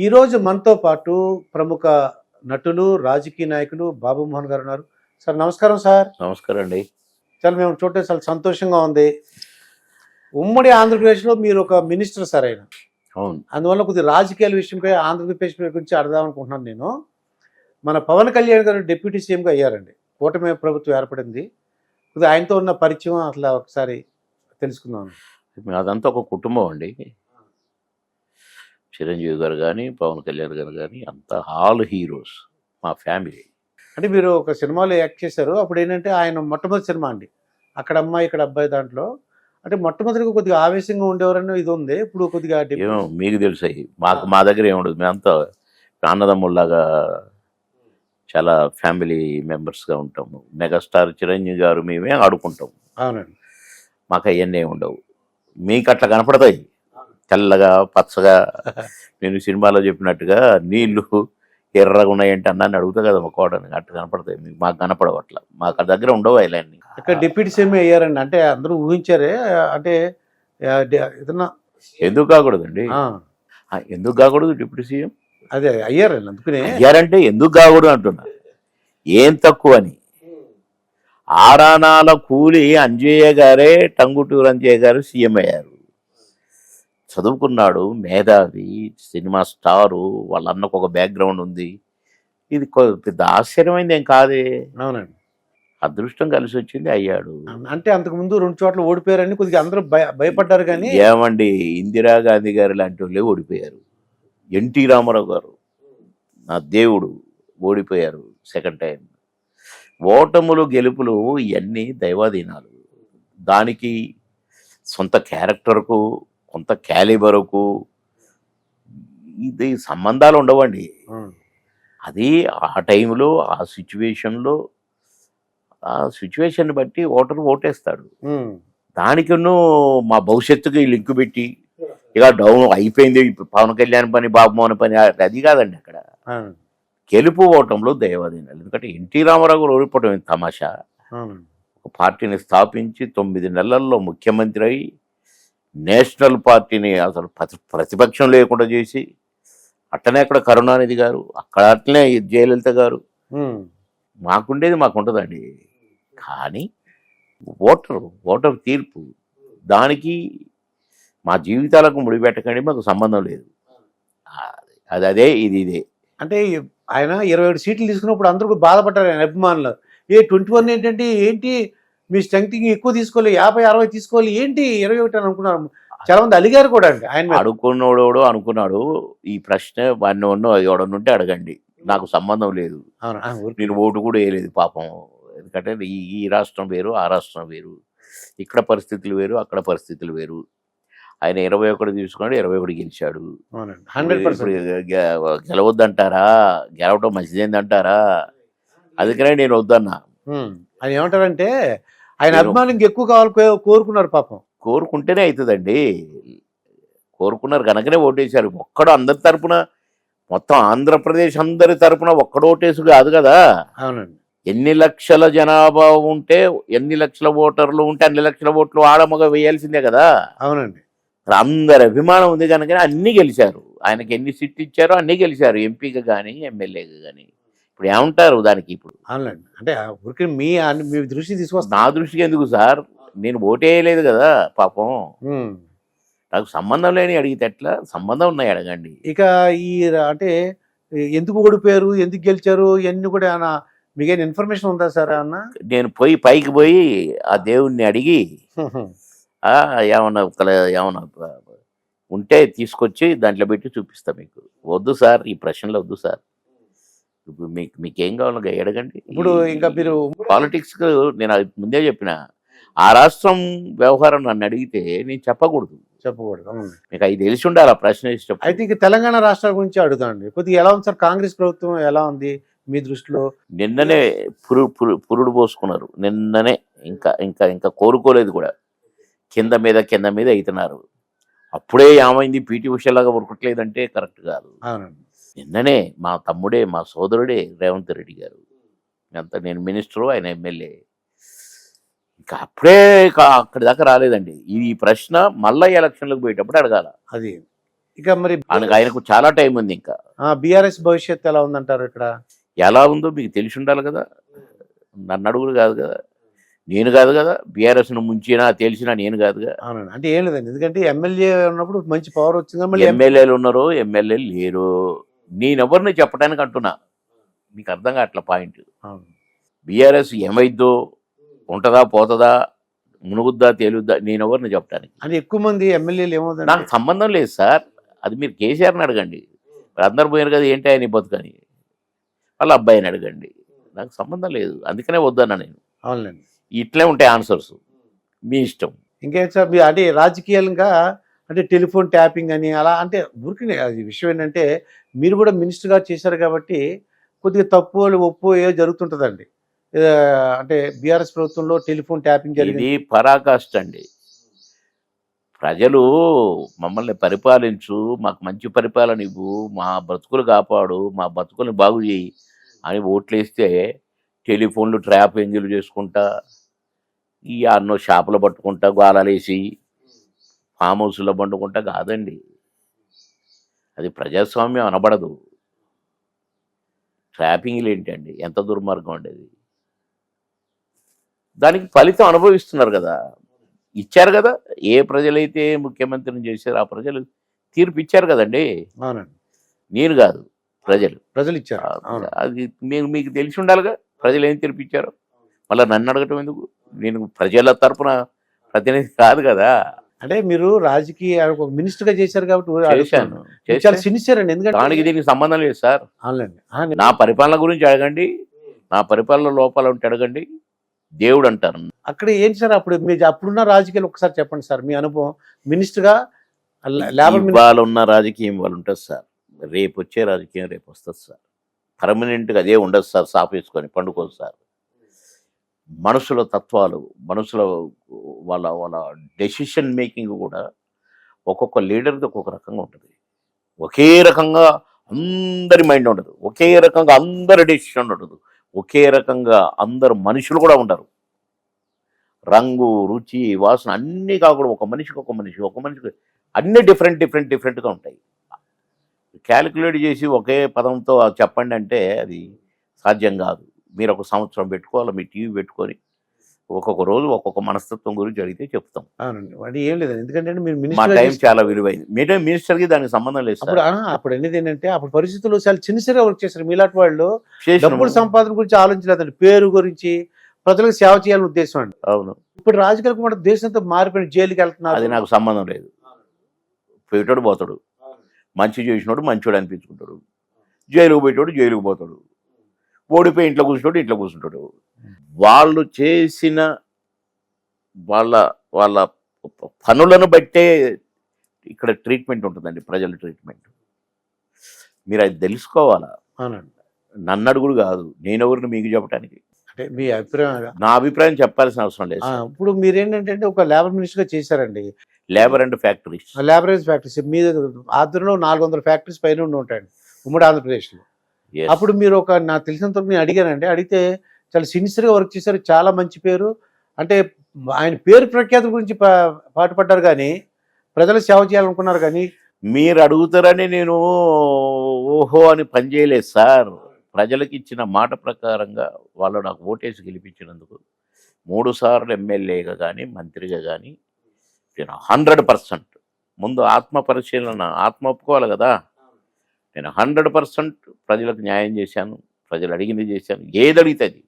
ఈరోజు మనతో పాటు ప్రముఖ నటులు, రాజకీయ నాయకులు బాబు మోహన్ గారు ఉన్నారు. సార్ నమస్కారం సార్. నమస్కారం అండి. చాలా మేము చూడటం చాలా సంతోషంగా ఉంది. ఉమ్మడి ఆంధ్రప్రదేశ్లో మీరు ఒక మినిస్టర్ సార్ ఆయన. అవును. అందువల్ల కొద్దిగా రాజకీయాల విషయంపై ఆంధ్రప్రదేశ్ గురించి అడదాం అనుకుంటున్నాను నేను. మన పవన్ కళ్యాణ్ గారు డిప్యూటీ సీఎంగా అయ్యారండి. కూటమి ప్రభుత్వం ఏర్పడింది. కొద్దిగా ఆయనతో ఉన్న పరిచయం అట్లా ఒకసారి తెలుసుకుందాం. అదంతా ఒక కుటుంబం అండి. చిరంజీవి గారు కానీ, పవన్ కళ్యాణ్ గారు కానీ అంతా ఆల్ హీరోస్ మా ఫ్యామిలీ. అంటే మీరు ఒక సినిమాలో యాక్ట్ చేశారు. అప్పుడు ఏంటంటే ఆయన మొట్టమొదటి సినిమా అండి. అక్కడ అమ్మాయి ఇక్కడ అబ్బాయి దాంట్లో. అంటే మొట్టమొదటిగా కొద్దిగా ఆవేశంగా ఉండేవారని ఇది ఉంది. ఇప్పుడు కొద్దిగా ఏమో మీకు తెలుసాయి, మా దగ్గర ఏముండదు. మేమంతా అన్నదమ్ముల్లాగా చాలా ఫ్యామిలీ మెంబర్స్గా ఉంటాము. మెగాస్టార్ చిరంజీవి గారు మేమే ఆడుకుంటాం. అవునండి. మాకు అవన్నీ ఉండవు. మీకు అట్లా కనపడతాయి, తెల్లగా పచ్చగా. నేను సినిమాలో చెప్పినట్టుగా నీళ్లు ఎర్రగా ఉన్నాయంటే అన్నాన్ని అడుగుతా కదా మా కోడని, అట్లా కనపడతాయి. మీకు మాకు కనపడవు అట్లా. మాకు దగ్గర ఉండవు అవన్నీ. ఇక్కడ డిప్యూటీ సీఎం అయ్యారండి. అంటే అందరూ ఊహించారే. అంటే ఏదన్నా ఎందుకు కాకూడదండి? ఎందుకు కాకూడదు డిప్యూటీ సీఎం? అదే అయ్యారండి. అందుకనే అయ్యారంటే ఎందుకు కాకూడదు అంటున్నా. ఏం తక్కువ అని. ఆరానాల కూలి అంజయ్య గారే, టంగుటూరు అంజయ్య గారు సీఎం అయ్యారు. చదువుకున్నాడు, మేధావి, సినిమా స్టారు, వాళ్ళ అన్నకు ఒక బ్యాక్గ్రౌండ్ ఉంది. ఇది పెద్ద ఆశ్చర్యమైంది ఏం కాదే. అవునండి. అదృష్టం కలిసి వచ్చింది, అయ్యాడు. అంటే అంతకుముందు 2 చోట్ల ఓడిపోయారని కొద్దిగా అందరూ భయపడ్డారు. కానీ ఏమండి, ఇందిరాగాంధీ గారు లాంటి వాళ్ళే ఓడిపోయారు. ఎన్టీ రామారావు గారు నా దేవుడు ఓడిపోయారు సెకండ్ టైం. ఓటములు గెలుపులు ఇవన్నీ దైవాధీనాలు. దానికి సొంత క్యారెక్టర్కు, కొంత క్యాలిబర్కు ఇది సంబంధాలు ఉండవండి. అది ఆ టైంలో ఆ సిచ్యువేషన్ బట్టి ఓటేస్తాడు. దానికి మా భవిష్యత్తుకి లింకు పెట్టి ఇక డౌన్ అయిపోయింది పవన్ కళ్యాణ్ పని, బాబుమోహన్ పని, అది కాదండి. అక్కడ గెలుపు ఓటంలో దైవాధీనాలు. ఎందుకంటే ఎన్టీ రామారావు గారు ఓడిపోవడం తమాషా. ఒక పార్టీని స్థాపించి 9 నెలల్లో ముఖ్యమంత్రి అయి నేషనల్ పార్టీని అసలు ప్రతిపక్షం లేకుండా చేసి, అట్టనే అక్కడ కరుణానిధి గారు, అక్కడ అట్లనే జయలలిత గారు. మాకుండేది మాకుంటుందండి. కానీ ఓటర్ తీర్పు, దానికి మా జీవితాలకు ముడిపెట్టకండి, మాకు సంబంధం లేదు. అదే ఇదే. అంటే ఆయన 27 సీట్లు తీసుకున్నప్పుడు అందరూ బాధపడ్డారు ఆయన అభిమానులు. 21 ఏంటి మీ స్ట్రెంగ్త్ ఎక్కువ తీసుకోవాలి, 50-60 తీసుకోవాలి, ఏంటి 21 అని అనుకున్నారు. చాలా మంది అలిగారు కూడా అండి. ఆయన అడుక్కున్నోడు అనుకున్నాడు ఈ ప్రశ్న. వాడిని ఎవడనుంటే అడగండి, నాకు సంబంధం లేదు. నేను ఓటు కూడా వేయలేదు పాపం. ఎందుకంటే ఈ రాష్ట్రం వేరు, ఆ రాష్ట్రం వేరు, ఇక్కడ పరిస్థితులు వేరు, అక్కడ పరిస్థితులు వేరు. ఆయన 21 తీసుకున్నాడు, 21 గెలిచాడు. 100% గెలవద్దంటారా? గెలవటం మంచిదేందంటారా? అందుకనే నేను వద్దన్నా. ఆయన ఏమంటారంటే ఆయన అభిమానం ఎక్కువ కావాలి కోరుకున్నారు పాపం. కోరుకుంటేనే అవుతుందండి. కోరుకున్నారు కనుకనే ఓటేశారు. ఒక్కడు అందరి తరపున, మొత్తం ఆంధ్రప్రదేశ్ అందరి తరపున ఒక్కడు ఓటేసు కాదు కదా. అవునండి. ఎన్ని లక్షల జనాభా ఉంటే, ఎన్ని లక్షల ఓటర్లు ఉంటే అన్ని లక్షల ఓట్లు ఆడమగ వేయాల్సిందే కదా. అవునండి. అందరి అభిమానం ఉంది కనుకనే అన్నీ గెలిచారు. ఆయనకి ఎన్ని సీట్లు ఇచ్చారో అన్నీ గెలిచారు, ఎంపీగా కానీ ఎమ్మెల్యేగా కానీ. ఇప్పుడు ఏమంటారు దానికి? ఇప్పుడు అవునండి. అంటే ఊరికి మీ దృష్టి తీసుకొస్తా. నా దృష్టికి ఎందుకు సార్? నేను ఓటేయలేదు కదా పాపం. నాకు సంబంధం లేని అడిగితే ఎట్లా? సంబంధం ఉన్నాయి, అడగండి. ఇక అంటే ఎందుకు ఓడిపోయారు, ఎందుకు గెలిచారు, ఇవన్నీ కూడా మీకేం ఇన్ఫర్మేషన్ ఉందా సార్? అన్న నేను పైకి పోయి ఆ దేవుణ్ణి అడిగి ఏమన్నా ఉంటే తీసుకొచ్చి దాంట్లో పెట్టి చూపిస్తా మీకు. వద్దు సార్, ఈ ప్రశ్నలు వద్దు సార్. ఇప్పుడు మీకేం కావాలో అడగండి. ఇప్పుడు ఇంకా మీరు పాలిటిక్స్ నేను ముందే చెప్పిన, ఆ రాష్ట్రం వ్యవహారం నన్ను అడిగితే నేను చెప్పకూడదు. మీకు అవి తెలిసి ఉండాలి ఆ ప్రశ్న ఇష్టం. అయితే ఇక తెలంగాణ రాష్ట్రాల గురించి అడుగుతాండి. కొద్దిగా ఎలా ఉంది సార్ కాంగ్రెస్ ప్రభుత్వం, ఎలా ఉంది మీ దృష్టిలో? నిన్ననే పురుడు పోసుకున్నారు. నిన్ననే ఇంకా ఇంకా ఇంకా కోరుకోలేదు కూడా. కింద మీద అవుతున్నారు. అప్పుడే ఏమైంది పీటీ ఉషలాగా ఉరకట్లేదంటే కరెక్ట్ కాదు. నిన్ననే మా తమ్ముడే, మా సోదరుడే రేవంత్ రెడ్డి గారు. అంత నేను మినిస్టరు, ఆయన ఎమ్మెల్యే. ఇంకా అప్పుడే అక్కడి దాకా రాలేదండి. ఈ ప్రశ్న మళ్ళీ ఎలక్షన్లకు పోయేటప్పుడు అడగాల. అది ఇక మరి ఆయనకు చాలా టైం ఉంది ఇంకా. బీఆర్ఎస్ భవిష్యత్తు ఎలా ఉందంటారు ఇక్కడ? ఎలా ఉందో మీకు తెలిసి ఉండాలి కదా, నన్ను అడుగుడు కాదు కదా, నేను కాదు కదా బీఆర్ఎస్ను ముంచినా తెలిసినా నేను కాదుగా. అవునండి, అంటే ఏం లేదండి, ఎందుకంటే ఎమ్మెల్యే ఉన్నప్పుడు మంచి పవర్ వచ్చింది, మళ్ళీ ఎమ్మెల్యేలు ఉన్నారు, ఎమ్మెల్యేలు లేరు. నేనెవరిని చెప్పడానికి అంటున్నా, మీకు అర్థం కావట్ల పాయింట్. బీఆర్ఎస్ ఏమైద్దో, ఉంటుందా పోతుందా, మునుగుద్దా తేలుద్దా, నేనెవరిని చెప్పడానికి. అంటే ఎక్కువ మంది ఎమ్మెల్యేలు ఏమవుతుంది, నాకు సంబంధం లేదు సార్. అది మీరు కేసీఆర్ని అడగండి, అందరు పోయారు కదా ఏంటి ఆయన బతుకని, వాళ్ళ అబ్బాయిని అడగండి, నాకు సంబంధం లేదు. అందుకనే వద్దన్నా నేను. అవునండి, ఇట్లే ఉంటాయి ఆన్సర్స్, మీ ఇష్టం. ఇంకేం సార్, మీ అంటే రాజకీయంగా అంటే టెలిఫోన్ ట్యాపింగ్ అని అలా అంటే ఊరికి అది విషయం ఏంటంటే మీరు కూడా మినిస్టర్గా చేశారు కాబట్టి కొద్దిగా తప్పు ఒప్పు ఏదో జరుగుతుంటుందండి. అంటే బీఆర్ఎస్ ప్రభుత్వంలో టెలిఫోన్ ట్యాపింగ్ జరిగింది. ఇది పరాకాష్ట అండి. ప్రజలు మమ్మల్ని పరిపాలించు, మాకు మంచి పరిపాలన ఇవ్వు, మా బ్రతుకులు కాపాడు, మా బ్రతుకులను బాగు చేయి అని ఓట్లేస్తే టెలిఫోన్లు ట్రాపింగ్లు చేసుకుంటా, ఈ అన్నో షాపులు పట్టుకుంటా, గోళాలేసి ఫామ్ హౌస్లో పండుకుంటా కాదండి. అది ప్రజాస్వామ్యం అనబడదు. ట్రాపింగ్లు ఏంటండి, ఎంత దుర్మార్గం అండి అది. దానికి ఫలితం అనుభవిస్తున్నారు కదా, ఇచ్చారు కదా. ఏ ప్రజలైతే ముఖ్యమంత్రిని చేశారో ఆ ప్రజలు తీర్పు ఇచ్చారు కదండి. అవునండి, నేను కాదు, ప్రజలు ఇచ్చారు. అది మీకు తెలిసి ఉండాలిగా ప్రజలు ఏం తీర్పు ఇచ్చారో. మళ్ళీ నన్ను అడగటం ఎందుకు, నేను ప్రజల తరపున ప్రతినిధి కాదు కదా. అంటే మీరు రాజకీయ మినిస్టర్ గా చేశారు కాబట్టి చేశాను, చాలా సిన్సియర్ అండి. ఎందుకంటే దానికి దీనికి సంబంధం లేదు సార్. అవునండి, నా పరిపాలన గురించి అడగండి, నా పరిపాలన లోపాలు ఉంటే అడగండి. దేవుడు అంటారు అక్కడ ఏంటి సార్. అప్పుడు మీరు అప్పుడున్న రాజకీయాలు ఒకసారి చెప్పండి సార్, మీ అనుభవం మినిస్టర్ గా. ఇవాళ ఉన్న రాజకీయం వాళ్ళు ఉంటుంది సార్, రేపు వచ్చే రాజకీయం రేపు వస్తుంది సార్. పర్మనెంట్గా అదే ఉండదు సార్, సాపేసుకొని పండుకోదు సార్. మనుషుల తత్వాలు, మనుషుల వాళ్ళ వాళ్ళ డెసిషన్ మేకింగ్ కూడా ఒక్కొక్క లీడర్ది ఒక్కొక్క రకంగా ఉంటుంది. ఒకే రకంగా అందరి మైండ్ ఉండదు, ఒకే రకంగా అందరి డెసిషన్ ఉండదు, ఒకే రకంగా అందరు మనుషులు కూడా ఉండరు. రంగు, రుచి, వాసన అన్నీ కాకుండా ఒక మనిషికి అన్నీ డిఫరెంట్గా ఉంటాయి. క్యాలిక్యులేట్ చేసి ఒకే పదంతో చెప్పండి అంటే అది సాధ్యం కాదు. మీరు ఒక సంవత్సరం పెట్టుకోవాలి, మీ టీవీ పెట్టుకొని ఒక్కొక్క రోజు ఒక్కొక్క మనస్తత్వం గురించి అడిగితే చెప్తాం. అవునండి, అది ఏం లేదండి, ఎందుకంటే మీరు మా టైం చాలా విలువైంది. మినిస్టర్కి దానికి సంబంధం లేదు. అప్పుడు అనేది ఏంటంటే అప్పుడు పరిస్థితులు చాలా చిన్నగా వర్క్ చేశారు. మీలాంటి వాళ్ళు డబ్బుల సంపాదన గురించి ఆలోచించలేదండి, పేరు గురించి, ప్రజలకు సేవ చేయాలని ఉద్దేశం అండి. అవును, ఇప్పుడు రాజకీయాలకు కూడా దేశంతో మారిపోయిన, జైలుకి వెళ్తున్నారు. అది నాకు సంబంధం లేదు. పోయేటోడు పోతాడు, మంచి చేసినోడు మంచోడు అనిపించుకుంటాడు, జైలుకు పోయేటోడు జైలుకు పోతాడు, ఓడిపోయి ఇంట్లో కూర్చుంటాడు. వాళ్ళు చేసిన వాళ్ళ పనులను బట్టే ఇక్కడ ట్రీట్మెంట్ ఉంటుందండి, ప్రజల ట్రీట్మెంట్. మీరు అది తెలుసుకోవాలా. నన్ను అడుగుడు కాదు, నేనెవరిని మీకు చెప్పడానికి. అంటే మీ అభిప్రాయం, నా అభిప్రాయం చెప్పాల్సిన అవసరం లేదు. ఇప్పుడు మీరేంటంటే ఒక లేబర్ మినిస్టర్ గా చేశారండి. లేబర్ అండ్ ఫ్యాక్టరీస్, లేబరేజ్ ఫ్యాక్టరీస్ మీ ఆధ్వర్యంలో 400 ఫ్యాక్టరీస్ పైన ఉంటాయండి ఉమ్మడి ఆంధ్రప్రదేశ్లో. అప్పుడు మీరు నాకు తెలిసినంత నేను అడిగానండి, అడిగితే చాలా సిన్సియర్గా వర్క్ చేశారు, చాలా మంచి పేరు. అంటే ఆయన పేరు ప్రఖ్యాతి గురించి పాటుపడ్డారు కానీ ప్రజలకు సేవ చేయాలనుకున్నారు. కానీ మీరు అడుగుతారని నేను ఓహో అని పనిచేయలేదు సార్. ప్రజలకు ఇచ్చిన మాట ప్రకారంగా వాళ్ళు నాకు ఓటేసి గెలిపించినందుకు 3 సార్లు ఎమ్మెల్యేగా కానీ మంత్రిగా కానీ నేను 100% ముందు ఆత్మ ఒప్పుకోవాలి కదా. నేను 100% ప్రజలకు న్యాయం చేశాను, ప్రజలు అడిగింది చేశాను, ఏది అడిగితే అది.